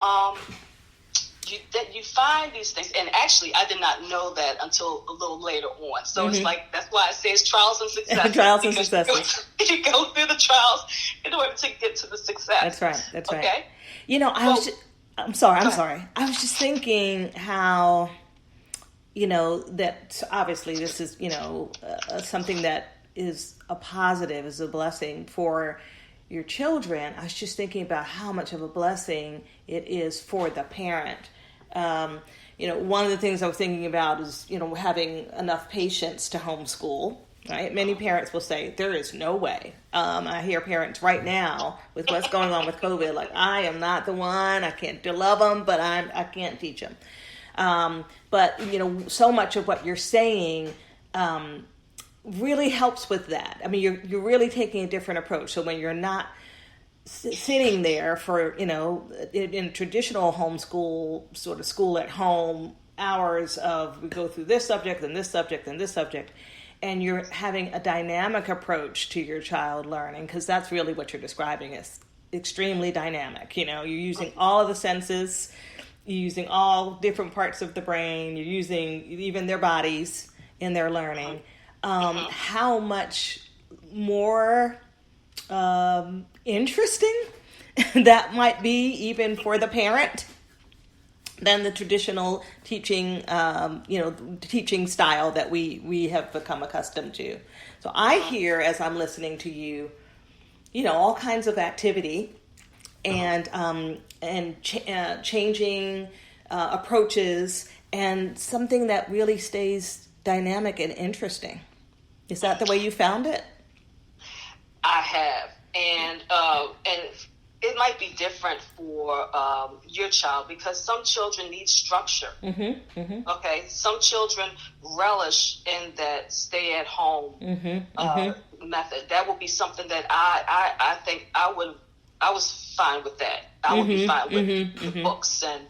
um, you find these things, and actually, I did not know that until a little later on. So it's like that's why I say it's trials and successes. Trials and successes. You go through the trials in order to get to the success. That's right. That's right. Okay. I'm sorry. I was just thinking how, that obviously this is, something that is a positive, is a blessing for your children. I was just thinking about how much of a blessing it is for the parent. One of the things I was thinking about is, having enough patience to homeschool, right? Many parents will say, there is no way. I hear parents right now with what's going on with COVID, like, I am not the one, I can't love them, but I can't teach them. But so much of what you're saying, really helps with that. I mean, you're really taking a different approach. So when you're not sitting there for, in traditional homeschool, sort of school at home hours of we go through this subject and this subject and this subject, and you're having a dynamic approach to your child learning, because that's really what you're describing as extremely dynamic. You're using all of the senses, you're using all different parts of the brain, you're using even their bodies in their learning. How much more interesting that might be even for the parent than the traditional teaching, teaching style that we have become accustomed to. So I hear, as I'm listening to you, all kinds of activity and changing approaches, and something that really stays dynamic and interesting. Is that the way you found it? I have, and it might be different for your child, because some children need structure. Okay, some children relish in that stay-at-home method. That would be something that I think I was fine with that. I would be fine with the books and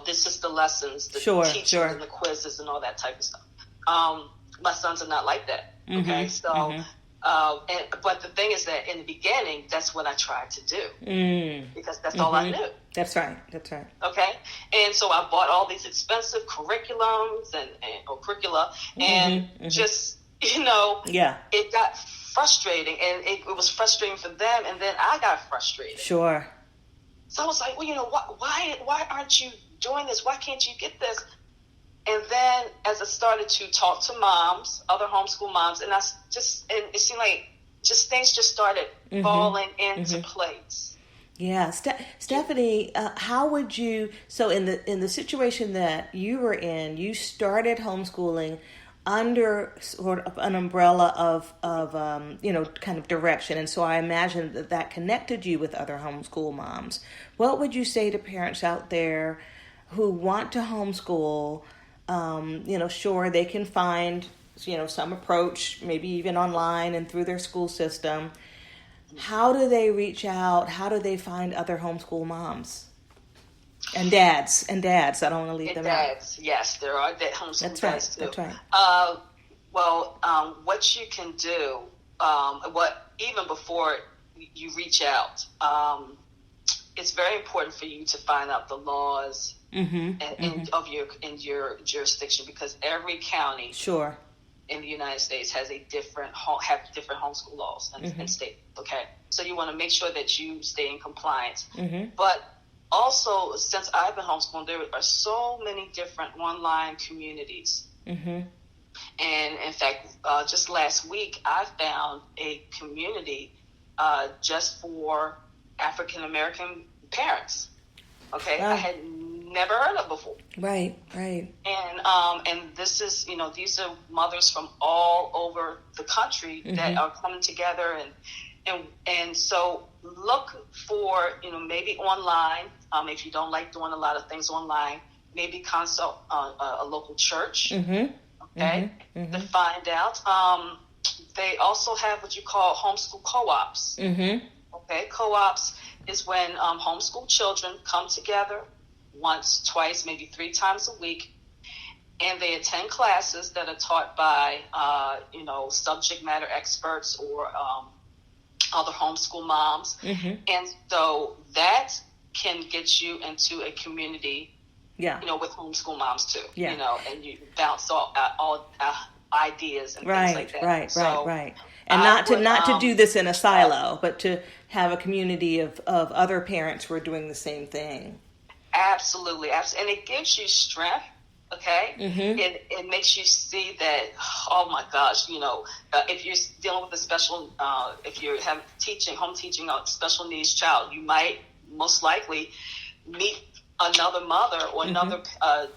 this is the lessons, the teaching and the quizzes and all that type of stuff. My sons are not like that. Okay, so. But the thing is that in the beginning, that's what I tried to do, because that's all I knew. That's right. Okay, and so I bought all these expensive curriculums or curricula, and just it got frustrating, and it was frustrating for them, and then I got frustrated. Sure. So I was like, well, why aren't you doing this? Why can't you get this? And then as I started to talk to moms, other homeschool moms, and it seemed like things just started falling into place. Yeah. Stephanie, how would you, so in the situation that you were in, you started homeschooling under sort of an umbrella of kind of direction. And so I imagine that connected you with other homeschool moms. What would you say to parents out there who want to homeschool? Sure, they can find, some approach, maybe even online and through their school system. How do they reach out? How do they find other homeschool moms? And dads. I don't want to leave them out. Dads, yes, there are homeschool dads too. That's right. What you can do, even before you reach out, it's very important for you to find out the laws in your jurisdiction, because every county in the United States has different homeschool laws and state. Okay, so you want to make sure that you stay in compliance. But also, since I've been homeschooling, there are so many different online communities. And in fact, just last week, I found a community just for African American parents. Okay, I had never heard of before. Right. And this is, these are mothers from all over the country that are coming together, and so look for, maybe online. If you don't like doing a lot of things online, maybe consult a local church. Okay, to find out. They also have what you call homeschool co-ops. Okay, co-ops is when homeschool children come together once, twice, maybe 3 times a week, and they attend classes that are taught by, subject matter experts or other homeschool moms. And so that can get you into a community, yeah, with homeschool moms too, yeah, and you bounce all ideas and things like that. Right. And not to do this in a silo, but to have a community of other parents who are doing the same thing. Absolutely. And it gives you strength. Okay, it makes you see that. Oh my gosh, if you're dealing with a special, if you're home teaching a special needs child, you might most likely meet another mother or another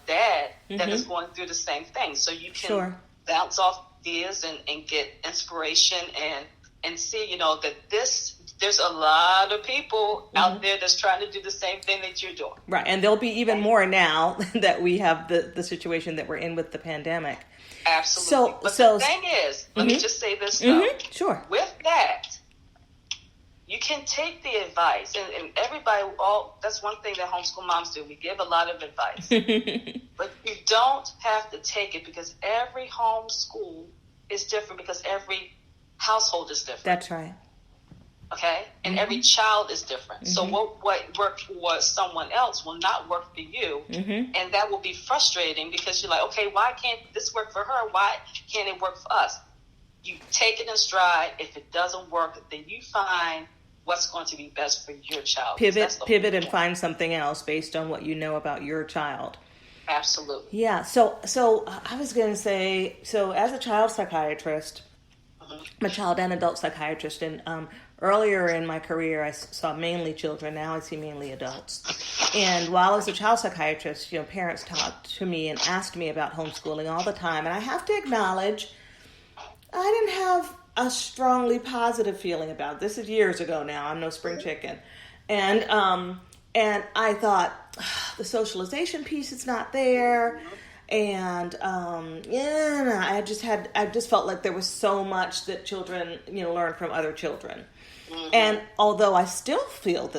dad that is going through the same thing. So you can bounce off ideas and get inspiration and see, that there's a lot of people out there that's trying to do the same thing that you're doing. Right, and there'll be even more now that we have the situation that we're in with the pandemic. Absolutely. But the thing is, let me just say this though. Sure. With that, you can take the advice, and everybody, that's one thing that homeschool moms do. We give a lot of advice. But you don't have to take it, because every homeschool is different, because every household is different. That's right. Okay? And every child is different. So what worked for someone else will not work for you. And that will be frustrating, because you're like, okay, why can't this work for her? Why can't it work for us? You take it in stride. If it doesn't work, then you find what's going to be best for your child. Pivot and find something else based on what you know about your child. Absolutely. Yeah. So I was going to say, as a child psychiatrist, I'm a child and adult psychiatrist, and earlier in my career, I saw mainly children. Now I see mainly adults. And while I was a child psychiatrist, parents talked to me and asked me about homeschooling all the time. And I have to acknowledge, I didn't have a strongly positive feeling about it. This is years ago now. I'm no spring chicken. And I thought, the socialization piece is not there. And I just felt like there was so much that children, learn from other children. And although I still feel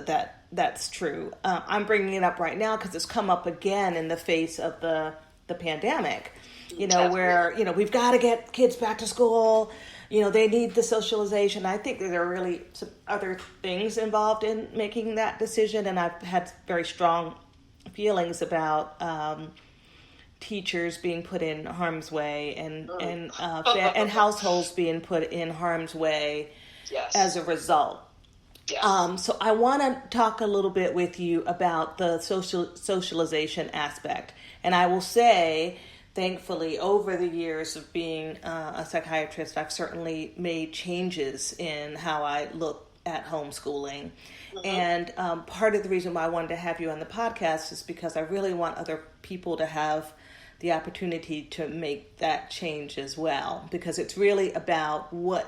that's true, I'm bringing it up right now because it's come up again in the face of the pandemic. Where we've got to get kids back to school. They need the socialization. I think there are really some other things involved in making that decision, and I've had very strong feelings about teachers being put in harm's way and households being put in harm's way as a result. Yes. So I want to talk a little bit with you about the socialization aspect. And I will say, thankfully, over the years of being a psychiatrist, I've certainly made changes in how I look at homeschooling. And part of the reason why I wanted to have you on the podcast is because I really want other people to have the opportunity to make that change as well, because it's really about what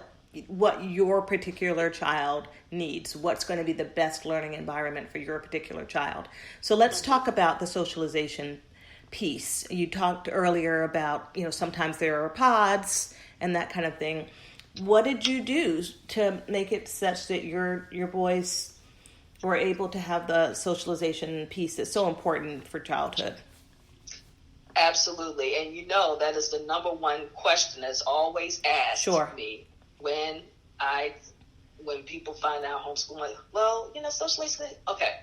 your particular child needs, what's going to be the best learning environment for your particular child. So let's talk about the socialization piece. You talked earlier about, sometimes there are pods and that kind of thing. What did you do to make it such that your boys were able to have the socialization piece that's so important for childhood? Absolutely. And that is the number one question that's always asked me when people find out homeschooling. Like, well, socialization. Okay.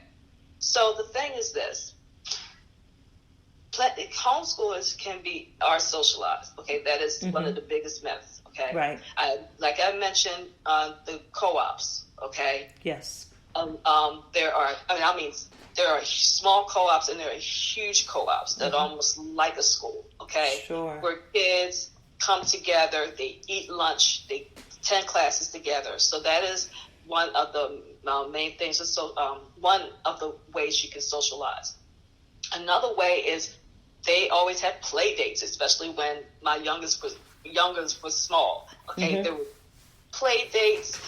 So the thing is this. Homeschoolers are socialized. Okay. That is one of the biggest myths. Okay. Right. Like I mentioned, the co-ops. Okay. Yes. There are small co-ops and there are huge co-ops that are almost like a school, okay? Sure. Where kids come together, they eat lunch, they attend classes together. So that is one of the main things. So one of the ways you can socialize. Another way is they always had play dates, especially when my youngest was small. Okay, there were play dates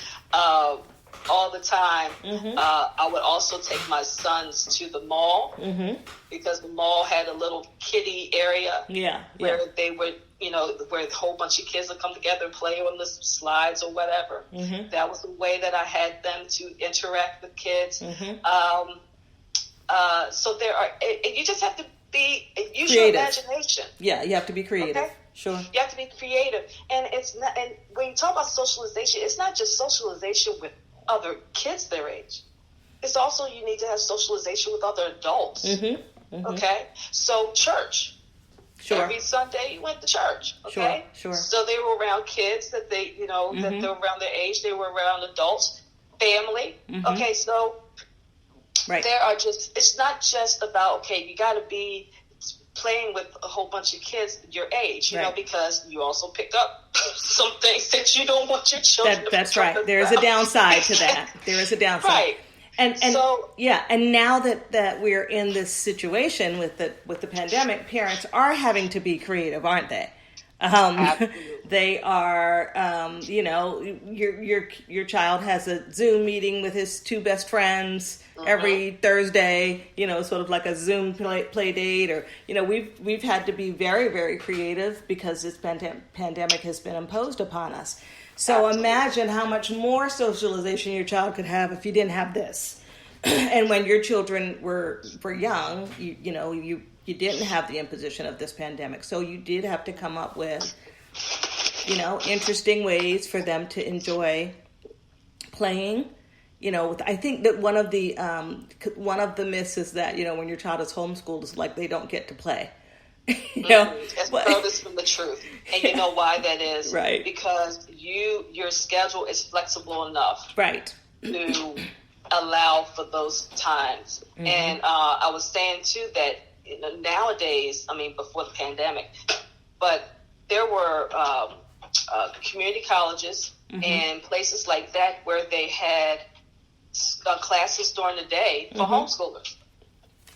all the time. I would also take my sons to the mall because the mall had a little kiddie area where they would, where a whole bunch of kids would come together and play on the slides or whatever. That was the way that I had them to interact with kids. So there are, you just have to use your imagination. Yeah, you have to be creative. Okay? Sure. You have to be creative. And and when you talk about socialization, it's not just socialization with other kids their age. it's also you need to have socialization with other adults. Okay? So church. Sure. Every Sunday you went to church. Okay? Sure. So they were around kids that they, that they were around their age. They were around adults, family. Okay, so there are it's not just about, okay, you got to be playing with a whole bunch of kids your age, you know, because you also pick up some things that you don't want your children to That's right. There is a downside to that. There is a downside. Right. And so, and now that we're in this situation with the pandemic, parents are having to be creative, aren't they? They are, your child has a Zoom meeting with his two best friends every Thursday, sort of like a Zoom play date, or, we've had to be very, very creative because this pandemic has been imposed upon us. So imagine how much more socialization your child could have if you didn't have this. And when your children were young, you didn't have the imposition of this pandemic. So you did have to come up with, interesting ways for them to enjoy playing. I think that one of the myths is that, when your child is homeschooled, it's like they don't get to play. That's furthest from the truth. And you know why that is? Right. Because your schedule is flexible enough. Right. To allow for those times. And I was saying too that nowadays, before the pandemic, but there were community colleges and places like that where they had classes during the day for homeschoolers.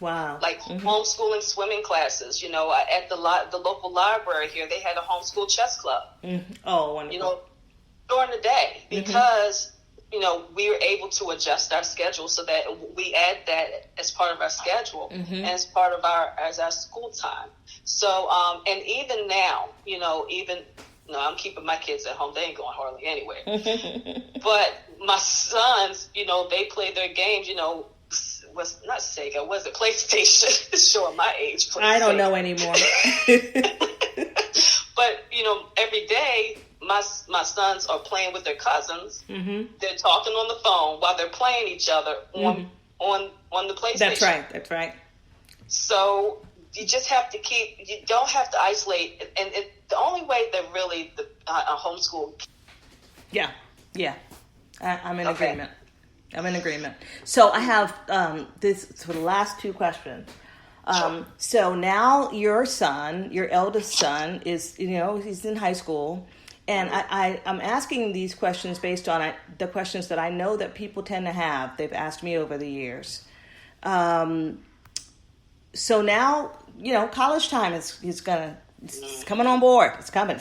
Wow. Like homeschooling swimming classes. At the local library here, they had a homeschool chess club. Oh, wonderful. During the day, because we were able to adjust our schedule so that we add that as part of our schedule and as part of our school time. So, and even now, I'm keeping my kids at home. They ain't going hardly anywhere. But my sons, they play their games, was not Sega, was it PlayStation? It's showing my age. I don't know anymore. But, every day, my sons are playing with their cousins. They're talking on the phone while they're playing each other on the PlayStation. That's right. So you just have to you don't have to isolate. And the only way that really a homeschool. Yeah. I'm in agreement. I'm in agreement. So I have this for the last two questions. Sure. So now your son, your eldest son, is he's in high school, and I'm asking these questions based on the questions that I know that people tend to have. They've asked me over the years. So now college time is it's coming on board. It's coming.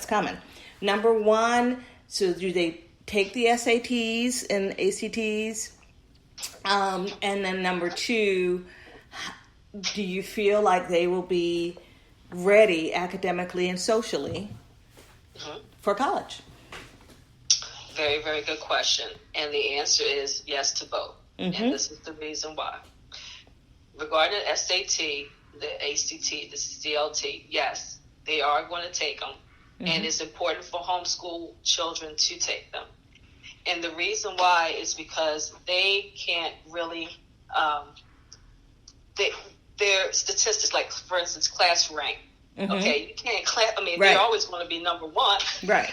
Number one, so do they take the SATs and ACTs? And then number two, do you feel like they will be ready academically and socially for college? Very, very good question. And the answer is yes to both. And this is the reason why. Regarding the SAT, the ACT, the CLT, yes, they are going to take them. And it's important for homeschool children to take them. And the reason why is because they can't really, their statistics, like, for instance, class rank. Okay, you can't they're always going to be number one. Right.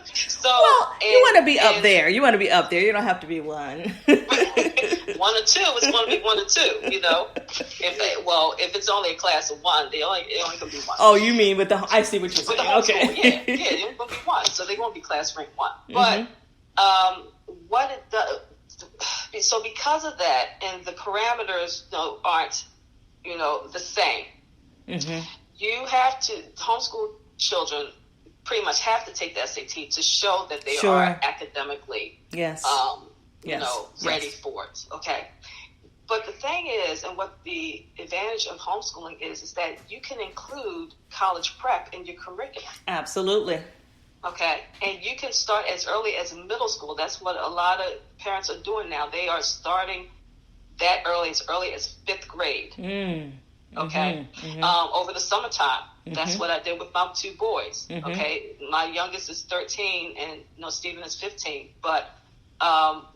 So, you want to be up there. You want to be up there. You don't have to be one. 1 or 2, it's going to be 1 or 2, If it's only a class of 1, it only going to be 1. Oh, you mean I see what you're saying. Okay. Yeah, they're going to be 1. So they're going to be class rank 1. But what it does, so because of that, and the parameters aren't, the same, you have to, homeschool children pretty much have to take the SAT to show that they are academically, ready for it. Okay. But the thing is, and what the advantage of homeschooling is that you can include college prep in your curriculum. Absolutely. Okay. And you can start as early as middle school. That's what a lot of parents are doing now. They are starting that early as 5th grade. Okay. Over the summertime. That's what I did with my 2 boys. Okay. My youngest is 13 and Stephen is 15. But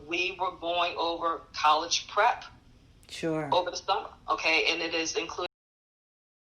we were going over college prep Sure. over the summer, okay? And it is including